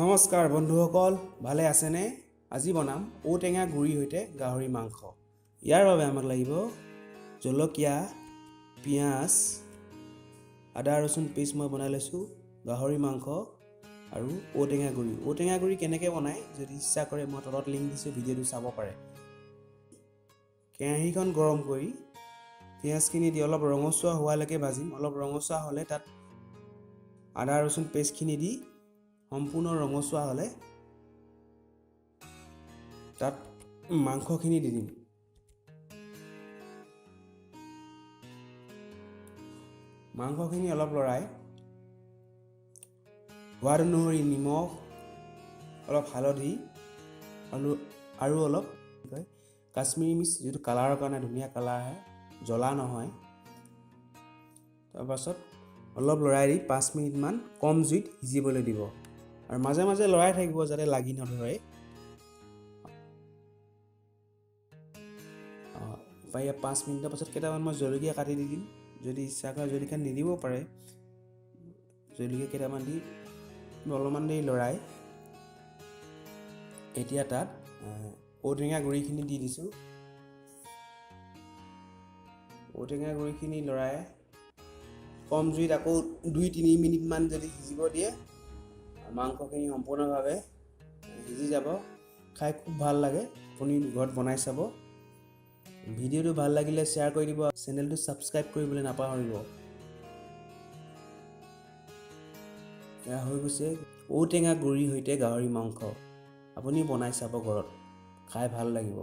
নমস্কাৰ বন্ধুসকল, ভালে আছেনে? আজি বনাম ঔটেঙা গুড়িৰ সৈতে গাহৰি মাংস। ইয়াৰ বাবে আমাক লাগিব জলকীয়া, পিঁয়াজ, আদা ৰচুন পেষ্ট মই বনাই লৈছোঁ, গাহৰি মাংস আৰু ঔটেঙা গুড়ি। ঔটেঙা গুড়ি কেনেকৈ বনায় যদি ইচ্ছা কৰে মই তলত লিংক দিছোঁ, ভিডিঅ'টো চাব পাৰে। কেৰাহীখন গৰম কৰি পিঁয়াজখিনি দি অলপ ৰঙচুৱা হোৱালৈকে ভাজিম। অলপ ৰঙচুৱা হ'লে তাত আদা ৰচুন পেষ্টখিনি দি সম্পূৰ্ণ ৰঙচুৱা হ'লে তাত মাংসখিনি দি দিম। মাংসখিনি অলপ লৰাই সোৱাদ অনুসৰি নিমখ, অলপ হালধি আৰু অলপ কাশ্মীৰী মিৰ্চ, যিটো কালাৰৰ কাৰণে ধুনীয়া কালাৰ আহে, জ্বলা নহয়। তাৰপাছত অলপ লৰাই দি 5 মিনিটমান কম জুইত সিজিবলৈ দিব আৰু মাজে মাজে লৰাই থাকিব যাতে লাগি নধৰে। প্ৰায় 5 মিনিটৰ পাছত কেইটামান মই জলকীয়া কাটি দি দিম। যদি ইচ্ছা কৰে জলকীয়া নিদিব পাৰে। জলকীয়া কেইটামান দি অলপমান দেৰি লৰাই এতিয়া তাত ঔটেঙা গুড়িখিনি দি দিছোঁ। ঔটেঙা গুড়িখিনি লৰাই কম জুইত আকৌ 2-3 মিনিটমান যদি সিজিব দিয়ে, মাংসখিনি সম্পূৰ্ণভাৱে সিজি যাব। খাই খুব ভাল লাগে, আপুনি ঘৰত বনাই চাব। ভিডিঅ'টো ভাল লাগিলে শ্বেয়াৰ কৰি দিব, চেনেলটো ছাবস্ক্ৰাইব কৰিবলৈ নাপাহৰিব। এয়া হৈ গৈছে ঔটেঙা গুড়িৰ সৈতে গাহৰি মাংস। আপুনি বনাই চাব ঘৰত, খাই ভাল লাগিব।